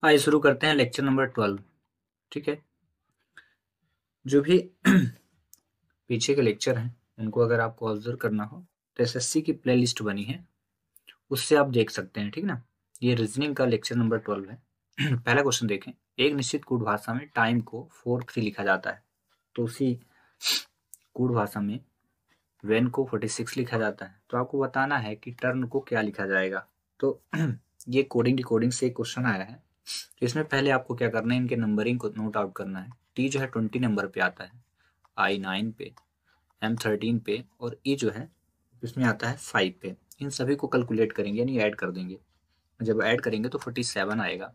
आइए शुरू करते हैं लेक्चर नंबर 12। ठीक है, जो भी पीछे के लेक्चर हैं उनको अगर आपको ऑब्जर्व करना हो तो एसएससी की प्लेलिस्ट बनी है, उससे आप देख सकते हैं। ठीक ना, ये रीजनिंग का लेक्चर नंबर 12 है। पहला क्वेश्चन देखें, एक निश्चित कूट भाषा में टाइम को 4-3 लिखा जाता है, तो उसी कूट भाषा में वेन को 46 लिखा जाता है। तो आपको बताना है कि टर्न को क्या लिखा जाएगा। तो ये कोडिंग डिकोडिंग से एक क्वेश्चन आया है, तो इसमें पहले आपको क्या करना है, इनके नंबरिंग को नोट आउट करना है। टी जो है 20 नंबर पे आता है, आई 9 पे, एम 13 पे, और ई जो है इसमें आता है 5 पे। इन सभी को कैलकुलेट करेंगे यानी ऐड कर देंगे। जब ऐड करेंगे तो 47 आएगा,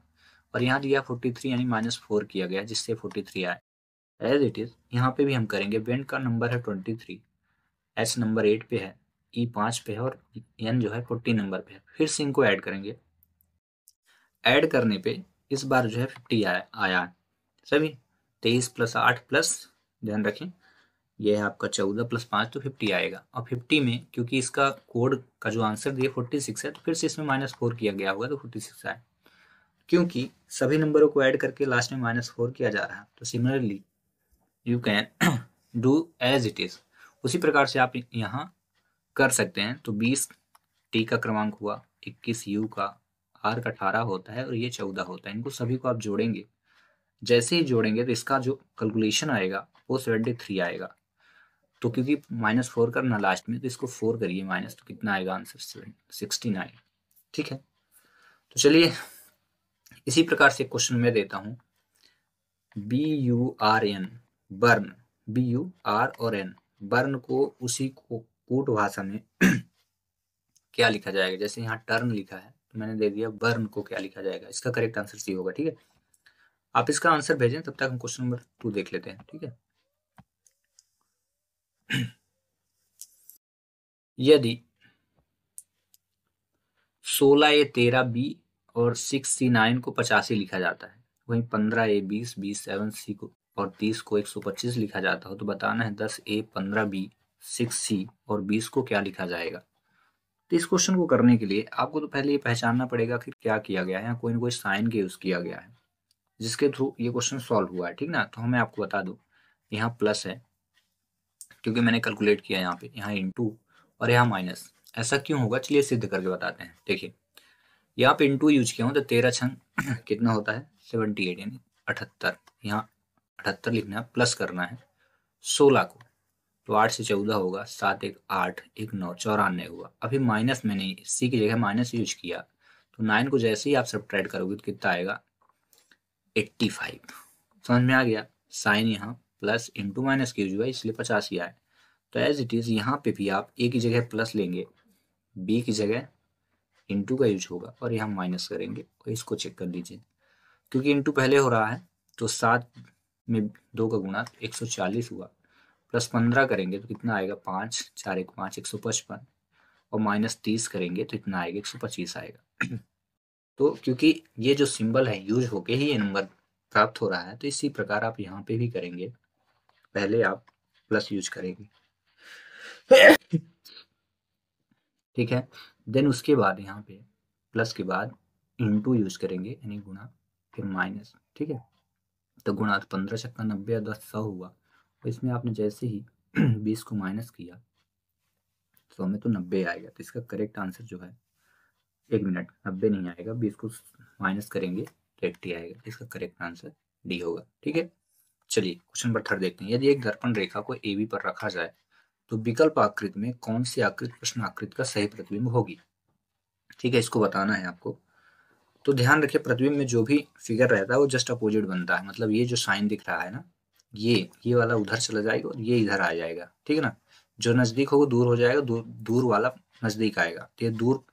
और यहाँ दिया 43 यानी -4 किया गया जिससे 43 आए। एज इट इज यहाँ पे भी हम करेंगे। वेन का नंबर है 23, एच नंबर 8 पे है, ई 5 पे है, और एन जो है 40 नंबर पे है। फिर से इनको ऐड करेंगे। ऐड करने पे इस बार जो है 50 आया है सभी। 23 + 8 प्लस, ध्यान रखें ये है आपका 14 + 5 तो 50 आएगा। और 50 में क्योंकि इसका कोड का जो आंसर दिया 46 है, तो फिर से इसमें -4 किया गया होगा तो 46 आए। क्योंकि सभी नंबरों को ऐड करके लास्ट में -4 किया जा रहा है, तो similarly you can do as it is. उसी प्रकार से आप यहाँ कर सकते हैं। तो 20 टी का क्रमांक हुआ, 21 यू का, आर का 18 होता है, और ये 14 होता है। इनको सभी को आप जोड़ेंगे। जैसे ही जोड़ेंगे तो इसका जो कैलकुलेशन आएगा वो 73 आएगा। तो क्योंकि -4 करना लास्ट में, तो इसको 4 करिए माइनस, तो कितना आएगा आंसर 69। ठीक है, तो चलिए इसी प्रकार से क्वेश्चन मैं देता हूँ। BURN, बर्न, BUR और N, बर्न को उसी को कूट भाषा में क्या लिखा जाएगा। जैसे यहाँ टर्न लिखा है तो मैंने दे दिया बर्न को क्या लिखा जाएगा। इसका करेक्ट आंसर सी होगा। ठीक है, आप इसका आंसर भेजें, तब तक हम क्वेश्चन नंबर 2 देख लेते हैं। ठीक है, यदि 16A13B और 6C9 को 85 लिखा जाता है, वहीं 15A20, 27C को और 30 को 125 लिखा जाता हो, तो बताना है 10A, 15B, 6C और 20 को क्या लिखा जाएगा। तो इस क्वेश्चन को करने के लिए आपको तो पहले ये पहचानना पड़ेगा कि क्या किया गया है। यहाँ कोई ना कोई साइन के यूज किया गया है जिसके थ्रू ये क्वेश्चन सॉल्व हुआ है। ठीक ना, तो मैं आपको बता दूं, यहाँ प्लस है क्योंकि मैंने कैलकुलेट किया यहाँ पे, यहाँ इंटू और यहाँ माइनस। ऐसा क्यों होगा चलिए सिद्ध करके बताते हैं। देखिए यहाँ पे इंटू यूज किया हूँ तो 13 छंग कितना होता है 78 यानी 78। यहाँ 78 लिखना है, प्लस करना है 16 को, तो 8 से 14 होगा, 7 1 8 1 9 94 हुआ। अभी माइनस मैंने सी की जगह माइनस यूज किया, तो 9 को जैसे ही आप सब्ट्रैक्ट करोगे तो कितना आएगा 85। समझ में आ गया। साइन यहाँ प्लस इंटू माइनस की यूज हुआ इसलिए 85 आए। तो एज इट इज यहाँ पे भी आप ए की जगह प्लस लेंगे, बी की जगह इंटू का यूज होगा, और यहाँ माइनस करेंगे। और इसको चेक कर लीजिए, क्योंकि इंटू पहले हो रहा है तो 7 में 2 का गुणा 140 हुआ, प्लस 15 करेंगे तो कितना आएगा 5 4 1 5 155, और -30 करेंगे तो इतना आएगा 125 आएगा। तो क्योंकि ये जो सिंबल है यूज होके ही ये नंबर प्राप्त हो रहा है, तो इसी प्रकार आप यहाँ पे भी करेंगे। पहले आप प्लस यूज करेंगे, ठीक है, देन उसके बाद यहाँ पे प्लस के बाद इंटू यूज करेंगे यानी गुणा, फिर माइनस। ठीक है, तो गुणा 15 छक्का 90 और 10 100 हुआ। और इसमें आपने जैसे ही 20 को माइनस किया 100 में तो 90 आएगा। तो इसका करेक्ट आंसर जो है, 1 मिनट, 90 नहीं आएगा, 20 को माइनस करेंगे तो 80 आएगा। इसका करेक्ट आंसर डी होगा। ठीक है, चलिए क्वेश्चन नंबर 3 देखते हैं। यदि एक दर्पण रेखा को AB पर रखा जाए तो विकल्प आकृति में कौन सी आकृति प्रश्न आकृति का सही प्रतिबिंब होगी। ठीक है, इसको बताना है आपको। तो ध्यान रखिए, प्रतिबिंब में जो भी फिगर रहता है वो जस्ट अपोजिट बनता है। मतलब ये जो साइन दिख रहा है ना, ये वाला उधर चला जाएगा और ये इधर आ जाएगा। ठीक है ना, जो नजदीक होगा दूर हो जाएगा, दूर वाला नजदीक आएगा। तो ये दूर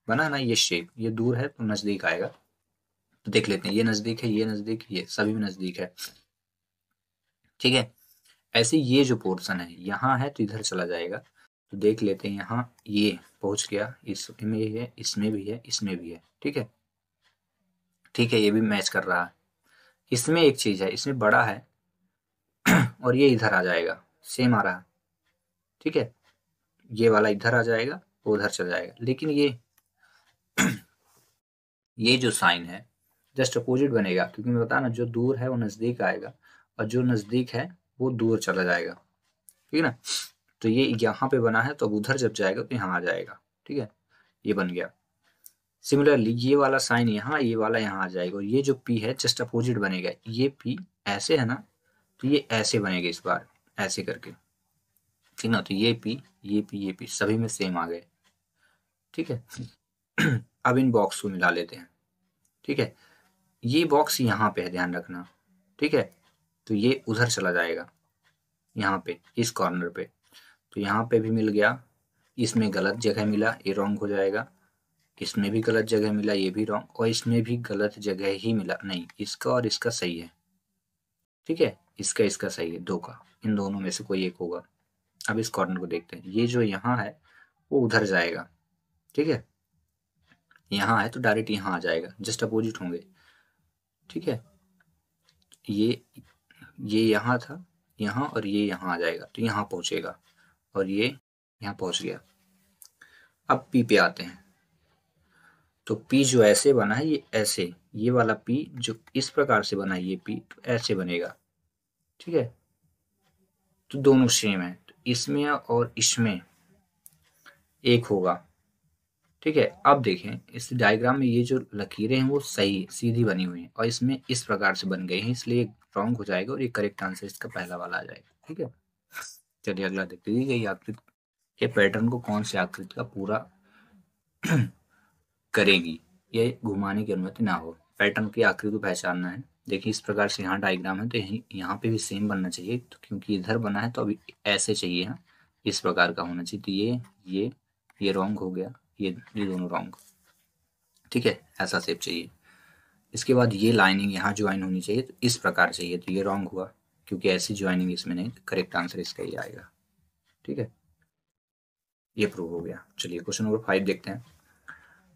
बना ना, ये शेप, ये दूर है तो नजदीक आएगा। तो देख लेते हैं, ये नजदीक है, ये नजदीक, ये सभी में नजदीक है। ठीक है, ऐसे ये जो पोर्शन है यहाँ है तो इधर चला जाएगा। तो देख लेते हैं, यहाँ ये पहुंच गया, इसमें है, इसमें भी है, इसमें भी है। ठीक है, ठीक है, ये भी मैच कर रहा है। इसमें एक चीज है, इसमें बड़ा है और ये इधर आ जाएगा, सेम आ रहा है। ठीक है, ये वाला इधर आ जाएगा, वो उधर चला जाएगा। लेकिन ये जो साइन है जस्ट अपोजिट बनेगा, क्योंकि मैं बता ना, जो दूर है वो नज़दीक आएगा और जो नज़दीक है वो दूर चला जाएगा, ठीक है ना। तो ये यहाँ पे बना है, तो अब उधर जब जाएगा तो यहाँ आ जाएगा, ठीक है, ये बन गया। सिमिलरली ये वाला साइन यहाँ, ये वाला यहाँ आ जाएगा, और ये जो P है जस्ट अपोजिट बनेगा। ये P ऐसे है ना, तो ये ऐसे बनेगा इस बार, ऐसे करके, ठीक ना। तो ये P, ये P, ये P सभी में सेम आ गए, ठीक है। अब इन बॉक्स को मिला लेते हैं, ठीक है। ये बॉक्स यहाँ पे है, ध्यान रखना, ठीक है। तो ये उधर चला जाएगा, यहाँ पे इस कॉर्नर पे, तो यहाँ पे भी मिल गया, इसमें गलत जगह मिला, ये रॉन्ग हो जाएगा। इसमें भी गलत जगह मिला, ये भी रॉन्ग, और इसमें भी गलत जगह ही मिला, नहीं, इसका और इसका सही है, ठीक है। इसका सही है, दो का, इन दोनों में से कोई एक होगा। अब इस कॉर्नर को देखते हैं, ये जो यहाँ है वो उधर जाएगा, ठीक है। यहाँ है तो डायरेक्ट यहाँ आ जाएगा, जस्ट अपोजिट होंगे, ठीक है। ये यहाँ था, यहाँ, और ये यहाँ आ जाएगा, तो यहाँ पहुँचेगा, और ये यहाँ पहुँच गया। अब P पे आते हैं, तो P जो ऐसे बना है, ये ऐसे, ये वाला P जो इस प्रकार से बना है, ये P तो ऐसे बनेगा, ठीक है। तो दोनों सेम है, तो इसमें और इसमें एक होगा, ठीक है। अब देखें इस डायग्राम में ये जो लकीरें हैं वो सही सीधी बनी हुई हैं, और इसमें इस प्रकार से बन गई हैं, इसलिए रॉन्ग हो जाएगा, और ये करेक्ट आंसर इसका पहला वाला आ जाएगा, ठीक है। चलिए अगला देखते हैं, ये आकृति के पैटर्न को कौन सी आकृति का पूरा करेगी, ये घुमाने की अनुमति ना हो। पैटर्न की आकृति को पहचानना है। देखिए इस प्रकार से यहाँ डायग्राम है, तो यहाँ पे भी सेम बनना चाहिए, तो क्योंकि इधर बना है तो अभी ऐसे चाहिए, यहाँ इस प्रकार का होना चाहिए। तो ये रॉन्ग हो गया, ये दोनों रॉन्ग, ठीक है, ऐसा शेप चाहिए। इसके बाद ये लाइनिंग यहाँ ज्वाइन होनी चाहिए, तो इस प्रकार चाहिए, तो ये रॉन्ग हुआ, क्योंकि ऐसी ज्वाइनिंग इसमें नहीं, करेक्ट आंसर इसका ही आएगा, ठीक है। ये प्रूव हो गया। चलिए क्वेश्चन नंबर 5 देखते हैं।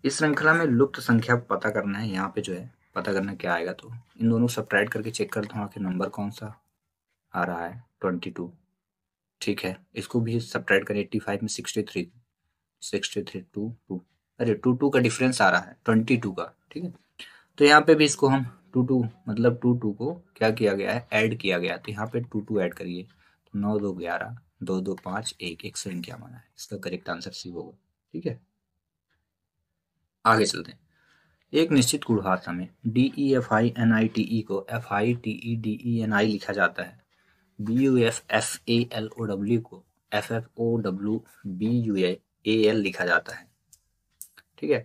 इस श्रृंखला में लुप्त संख्या पता करना है, यहाँ पे जो है पता करना क्या आएगा, तो इन दोनों सब्ट्रैक्ट करके चेक करता हूँ कि नंबर कौन सा आ रहा है, 22, ठीक है। इसको भी सब्ट्रैक्ट करें, 85 में 63 2 अरे 2 का डिफरेंस आ रहा है 22 का, ठीक है। तो यहाँ पे भी इसको हम 2 मतलब 2 को क्या किया गया है, ऐड किया गया, तो यहाँ पे 2 ऐड करिए, तो 9 2 11 2 2 5 1 एक संख्या माना है, इसका करेक्ट आंसर सी होगा, ठीक है। आगे चलते हैं। एक निश्चित गुणभाषा में DEFINITE को FITEDENI लिखा जाता है, BUFFALOW को FFOWBUAL लिखा जाता है, ठीक है।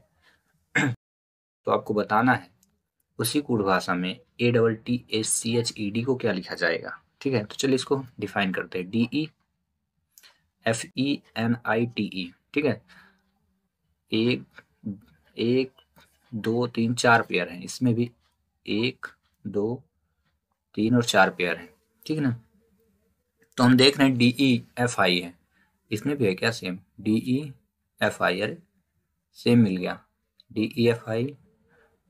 तो आपको बताना है उसी गुणभाषा में ATTACHED को क्या लिखा जाएगा, ठीक है। तो चलिए इसको डिफाइन करते हैं, DEFENITE, ठीक है। एक 2 3 4 पेयर हैं, इसमें भी 1 2 3 और 4 पेयर हैं, ठीक है ना। तो हम देख रहे हैं DEFI है, इसमें भी है क्या सेम, DEFI, अरे सेम मिल गया, DEFI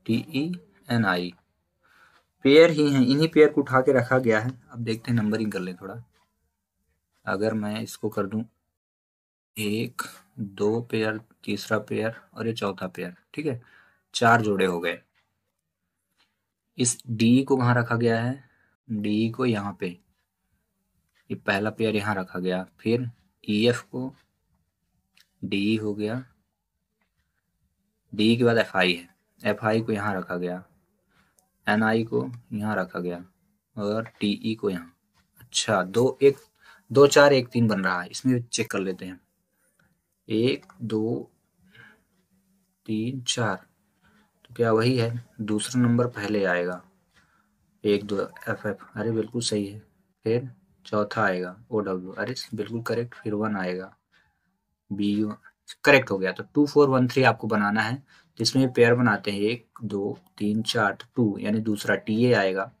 TENI पेयर ही हैं, इन्हीं पेयर को उठा के रखा गया है। अब देखते हैं, नंबरिंग कर लें थोड़ा। अगर मैं इसको कर दूं 1 2 पेयर, तीसरा पेयर और ये चौथा पेयर, ठीक है, 4 जोड़े हो गए। इस डी को कहाँ रखा गया है, डी को यहाँ पे, ये पहला पेयर यहाँ रखा गया, फिर EF को, डी हो गया, डी के बाद FI है, FI को यहाँ रखा गया, NI को यहाँ रखा गया, और TE को यहाँ। अच्छा 2 4 1 3 बन रहा है, इसमें चेक कर लेते हैं, 1 2 3 4, तो क्या वही है, दूसरा नंबर पहले आएगा, 1 2 FF, अरे बिल्कुल सही है। फिर चौथा आएगा OW, अरे बिल्कुल करेक्ट, फिर 1 आएगा BU, करेक्ट हो गया। तो 2 4 1 3 आपको बनाना है, जिसमें पेयर बनाते हैं 1 2 3 4, 2 यानी दूसरा TA आएगा,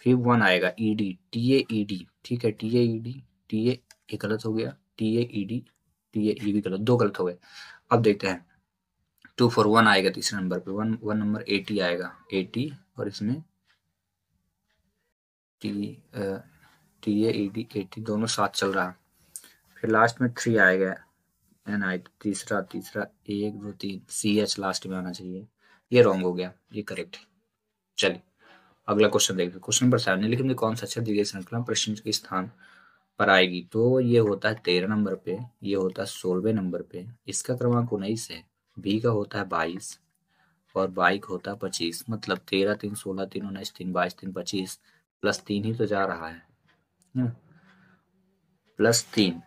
फिर 1 आएगा ED, TAED, ठीक है, TAED TA, ये गलत हो गया, TAED TAE भी गलत, 2 गलत हो गए। अब देखते हैं 2 4 1 आएगा तीसरे नंबर पे, 1 नंबर 80 आएगा, 80, और इसमें TAED 80 दोनों साथ चल रहा। फिर लास्ट में 3 आएगा, NI, तीसरा 1 2 3 CH लास्ट में आना चाहिए, ये रॉन्ग हो गया, ये करेक्ट है, चलिए अगला क्वेश्चन देखते हैं। क्वेश्चन नंबर 7, निम्नलिखित में कौन सा अक्षर दी गई श्रृंखला प्रश्न के स्थान पर आएगी? तो ये होता है 13 नंबर पे, ये होता है 16वें नंबर पे, इसका क्रमांक 19 है, बी का होता है 22 और बाई का होता है 25। मतलब 13 3 16 3 19 3 22 3 25 प्लस 3 ही तो जा रहा है प्लस 3।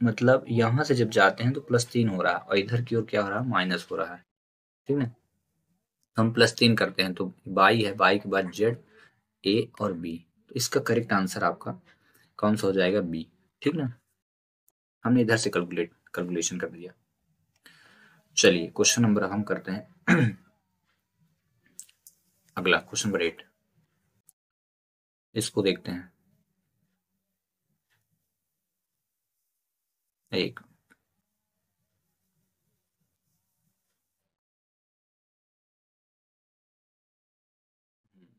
मतलब यहाँ से जब जाते हैं तो प्लस 3 हो रहा है और इधर की ओर क्या हो रहा है, माइनस हो रहा है। ठीक है, हम प्लस 3 करते हैं तो बाई है, बाई के बाद जेड, ए और बी। तो इसका करेक्ट आंसर आपका कौन सा हो जाएगा, बी। ठीक ना, हमने इधर से कैलकुलेशन कर दिया। चलिए क्वेश्चन नंबर हम करते हैं अगला क्वेश्चन नंबर 8, इसको देखते हैं। एक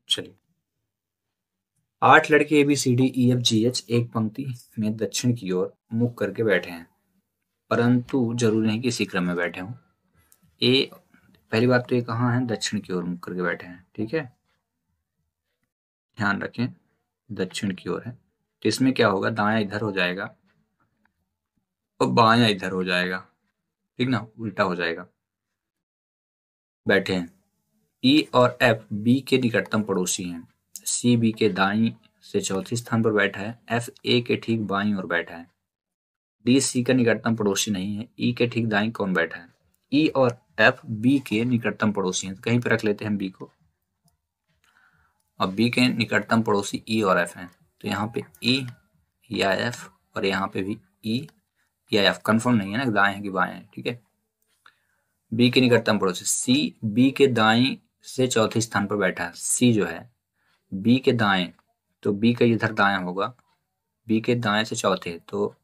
चलिए, 8 लड़के ABCDEFGH एक पंक्ति में दक्षिण की ओर मुख करके बैठे हैं, परंतु जरूरी नहीं कि इसी क्रम में बैठे हों। ए, पहली बात तो ये कहाँ है, दक्षिण की ओर मुख करके बैठे हैं। ठीक है, ध्यान रखें दक्षिण की ओर है, तो इसमें क्या होगा, दायां इधर हो जाएगा और बायां इधर हो जाएगा। ठीक ना, उल्टा हो जाएगा। बैठे हैं, ई और एफ बी के निकटतम पड़ोसी हैं। सी बी के दाईं से चौथे स्थान पर बैठा है, एफ ए के ठीक बाईं ओर बैठा है। डी सी का निकटतम पड़ोसी नहीं है, ई के ठीक दाईं कौन बैठा है? ई और एफ बी के निकटतम पड़ोसी हैं, तो कहीं पर रख लेते हैं बी को। और बी के निकटतम पड़ोसी ई और एफ हैं, तो यहाँ पे ई या एफ और यहाँ पे भी ई या एफ, कंफर्म नहीं है ना दाएं है कि बाएं है। ठीक है, बी के निकटतम पड़ोसी सी बी के दाएं से चौथे स्थान पर बैठा है। सी जो है बी के दाएं, तो बी का इधर दायां होगा, बी के दाएं से चौथे, तो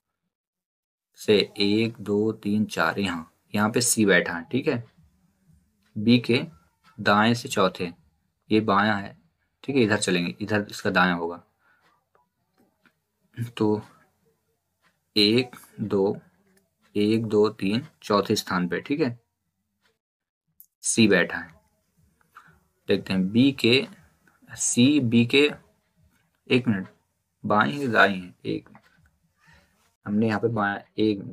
से 1 2 3 4 यहाँ पे सी बैठा है। ठीक है, बी के दाएं से चौथे, ये बायां है। ठीक है, इधर चलेंगे, इधर इसका दायां होगा, तो 1 2 1 2 3 चौथे स्थान पे। ठीक है, सी बैठा है। देखते हैं बी के, सी बी के, एक मिनट, बाई है दाई है, एक, हमने यहाँ पे बाया, एक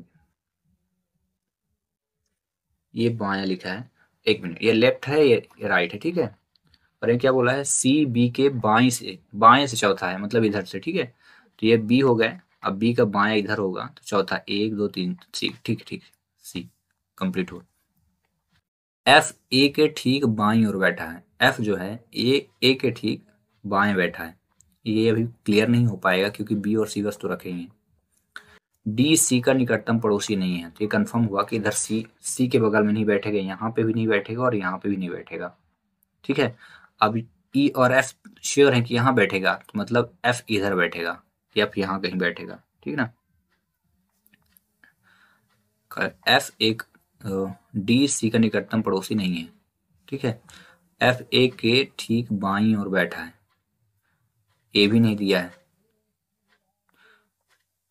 ये बाया लिखा है, एक मिनट, ये लेफ्ट है, ये राइट है। ठीक है, और ये क्या बोला है, सी बी के बाएं से चौथा है, मतलब इधर से। ठीक है, तो ये बी हो गए, अब बी का बाएं इधर होगा, तो चौथा 1 2 3 सी। ठीक ठीक, सी कंप्लीट हो। एफ ए के ठीक बाईं ओर बैठा है, एफ जो है ए के ठीक बाएं बैठा है। ये अभी क्लियर नहीं हो पाएगा क्योंकि बी और सी बस तो रखे ही हैं। डी सी का निकटतम पड़ोसी नहीं है, तो ये कंफर्म हुआ कि इधर सी के बगल में नहीं बैठेगा, यहाँ पे भी नहीं बैठेगा और यहाँ पे भी नहीं बैठेगा। ठीक है, अब ई और एफ श्योर है कि यहाँ बैठेगा, तो मतलब एफ इधर बैठेगा, एफ यहाँ कहीं बैठेगा। ठीक है ना, एफ एक डी सी का निकटतम पड़ोसी नहीं है। ठीक है, एफ ए के ठीक बाईं ओर बैठा है, ए भी नहीं दिया है,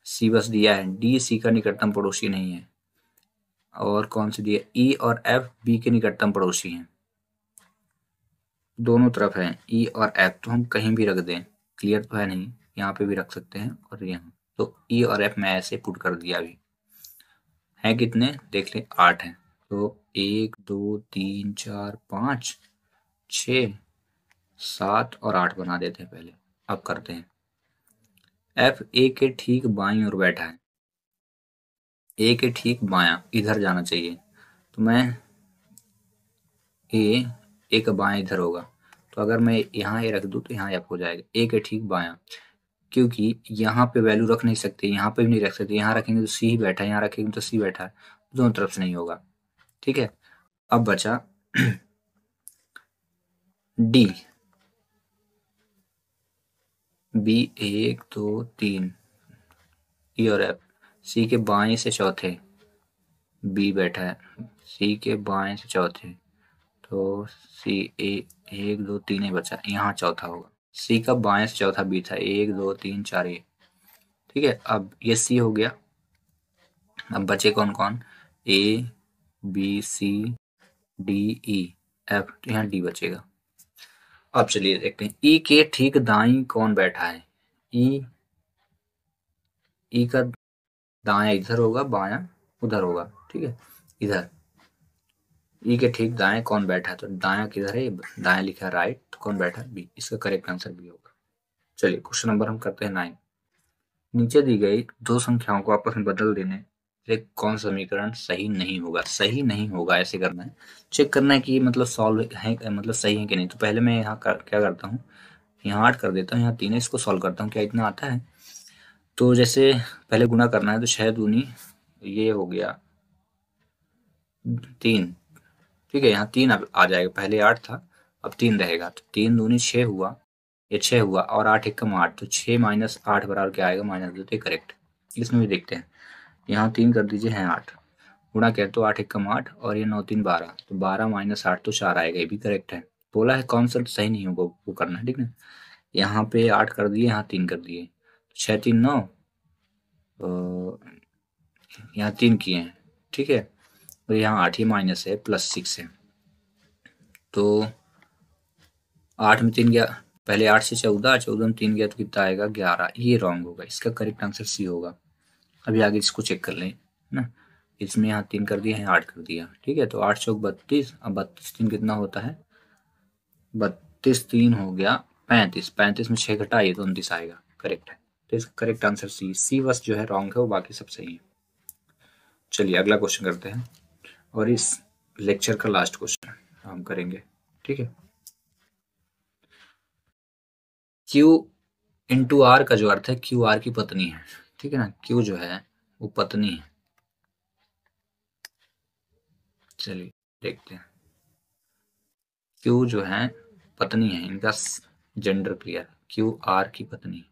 सी बस दिया है, डी सी का निकटतम पड़ोसी नहीं है, और कौन सी दिया, ई और एफ बी के निकटतम पड़ोसी हैं। दोनों तरफ है ई और एफ, तो हम कहीं भी रख दें, क्लियर तो है नहीं, यहाँ पे भी रख सकते हैं और यहाँ, तो ई और एफ मैं ऐसे पुट कर दिया। अभी है कितने देख ले, 8 हैं, तो 1 2 3 4 5 6 7 और 8 बना देते हैं पहले। अब करते हैं, एफ ए के ठीक बाईं ओर बैठा है, ए के ठीक बायां इधर जाना चाहिए, तो मैं ए का बायां इधर होगा, तो अगर मैं यहाँ ए रख दूँ तो यहाँ एफ हो जाएगा, ए के ठीक बायां, क्योंकि यहाँ पे वैल्यू रख नहीं सकते, यहाँ पे भी नहीं रख सकते, यहाँ रखेंगे तो सी ही बैठा है, यहाँ रखेंगे तो सी बैठा है, दोनों तरफ से नहीं होगा। ठीक है, अब बचा डी, बी 1 2 3 ई और एफ, सी के बाएं से चौथे बी बैठा है, सी के बाएं से चौथे, तो सी ए 1 2 3 ही बचा, यहाँ चौथा होगा, सी का बाएं से चौथा बी था, 1 2 3 4 ये। ठीक है, अब ये सी हो गया, अब बचे कौन कौन, A B C D E F, तो यहाँ डी बचेगा। अब चलिए देखते हैं, ई के ठीक दाईं कौन बैठा है। ई का दायां इधर होगा, बायां उधर होगा, ठीक है। इधर ई के ठीक दाएं कौन बैठा है, तो दायां किधर है, दायां लिखा है राइट, तो कौन बैठा है, बी। इसका करेक्ट आंसर बी होगा। चलिए क्वेश्चन नंबर हम करते हैं 9। नीचे दी गई दो संख्याओं को आपस में बदल देने से कौन समीकरण सही नहीं होगा। सही नहीं होगा ऐसे करना है, चेक करना है कि मतलब सॉल्व है, मतलब सही है कि नहीं। तो पहले मैं यहाँ क्या करता हूँ, यहाँ 8 कर देता हूँ, यहाँ 3 है, इसको सॉल्व करता हूँ। क्या इतना आता है, तो जैसे पहले गुना करना है, तो 6 दूनी ये हो गया 3, ठीक है। यहाँ 3 अब आ जाएगा, पहले 8 था, अब 3 रहेगा, तो 3 दूनी 6 हुआ, ये 6 हुआ, और 8 एकम 8, तो 6 माइनस 8 बराबर क्या आएगा, -2। तो करेक्ट। इसमें भी देखते हैं, यहाँ 3 कर दीजिए, है 8, गुणा किया तो 8 एकम 8, और ये 9 3 12, तो 12 माइनस 8 तो 4 आएगा, ये भी करेक्ट है। बोला है कॉन्सेप्ट सही नहीं होगा वो करना है, ठीक है। यहाँ पे 8 कर दिए, यहाँ 3 कर दिए, 6 3 9, यहाँ 3 किए हैं, ठीक है। और यहाँ 8 ही माइनस है, +6 है, तो 8 में 3 गया, पहले 8 से 14, 14 में 3 गया तो कितना आएगा, 11। ये रॉन्ग होगा, इसका करेक्ट आंसर सी होगा। अभी आगे इसको चेक कर लें ना, इसमें यहाँ 3 कर दिया, यहाँ 8 कर दिया, ठीक है। तो 8 चौक 32, अब 32 3 कितना होता है, 32 3 हो गया 35, 35 में 6 घटाइए तो 29 आएगा, करेक्ट है। तो इसका करेक्ट आंसर सी बस जो है रॉन्ग है, वो बाकी सब सही है। चलिए अगला क्वेश्चन करते हैं, और इस लेक्चर का लास्ट क्वेश्चन हम करेंगे, ठीक है। Q इंटू आर का जो अर्थ है, क्यू आर की पत्नी है, ठीक है ना। Q जो है वो पत्नी है। चलिए देखते हैं, Q जो है पत्नी है, इनका जेंडर क्लियर, क्यू आर की पत्नी,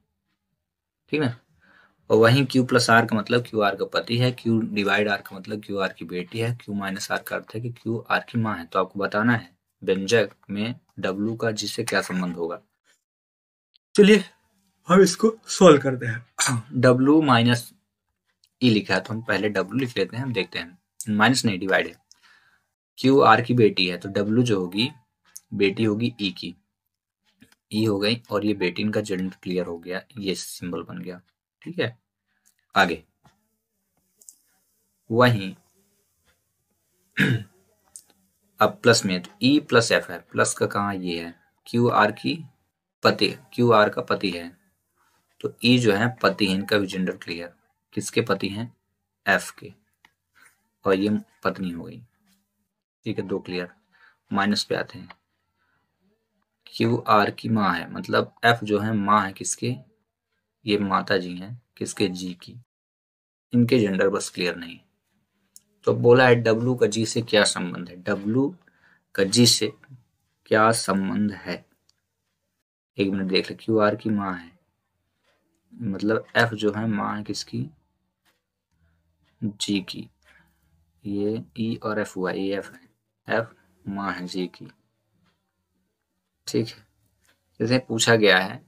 ठीक है। और वहीं Q प्लस आर का मतलब क्यू आर का पति है, Q डिवाइड आर का मतलब क्यू आर की बेटी है, Q माइनस आर का अर्थ है कि क्यू आर की माँ है। तो आपको बताना है व्यंजक में W का G से क्या संबंध होगा। चलिए हम इसको सॉल्व करते हैं। W माइनस ई लिखा है, तो हम पहले W लिख लेते हैं, हम देखते हैं। माइनस नहीं, डिवाइड है, क्यू आर की बेटी है, तो W जो होगी बेटी होगी ई की, ई हो गई, और ये बेटी इनका जेंडर क्लियर हो गया, ये सिंबल बन गया, ठीक है। आगे वहीं अब प्लस में, तो ई प्लस एफ है, प्लस का कहाँ ये है, क्यू आर की पति, क्यू आर का पति है, तो ई जो है पति है, इनका भी जेंडर क्लियर, किसके पति हैं, एफ के, और ये पत्नी हो गई, ठीक है। 2 क्लियर। माइनस पे आते हैं, क्यू आर की माँ है, मतलब एफ जो है माँ है किसके, ये माता जी हैं किसके, जी की, इनके जेंडर बस क्लियर नहीं। तो बोला है डब्लू का जी से क्या संबंध है, डब्लू का जी से क्या संबंध है, 1 मिनट देख ले। क्यू आर की माँ है, मतलब एफ जो है माँ है किसकी, जी की, ये ई और एफ हुआ, ये एफ है, एफ माँ है जी की, ठीक है। जैसे पूछा गया है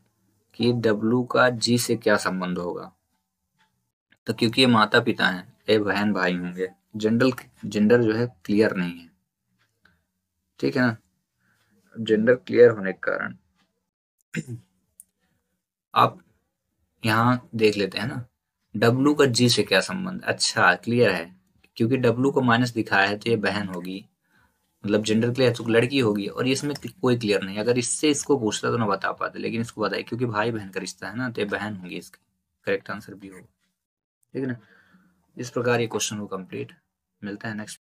कि डब्लू का जी से क्या संबंध होगा, तो क्योंकि ये माता पिता हैं, ये बहन भाई होंगे, जेंडर जो है क्लियर नहीं है, ठीक है ना। जेंडर क्लियर होने के कारण आप यहाँ देख लेते हैं ना, डब्लू का जी से क्या संबंध, अच्छा क्लियर है, क्योंकि डब्लू को माइनस दिखाया है, तो ये बहन होगी, मतलब जेंडर क्लियर, तो लड़की होगी, और इसमें कोई क्लियर नहीं। अगर इससे इसको पूछता तो ना बता पाते, लेकिन इसको बताइए क्योंकि भाई बहन का रिश्ता है ना, तो ये बहन होगी, इसका करेक्ट आंसर भी होगा, ठीक है ना। इस प्रकार ये क्वेश्चन को कंप्लीट, मिलता है नेक्स्ट।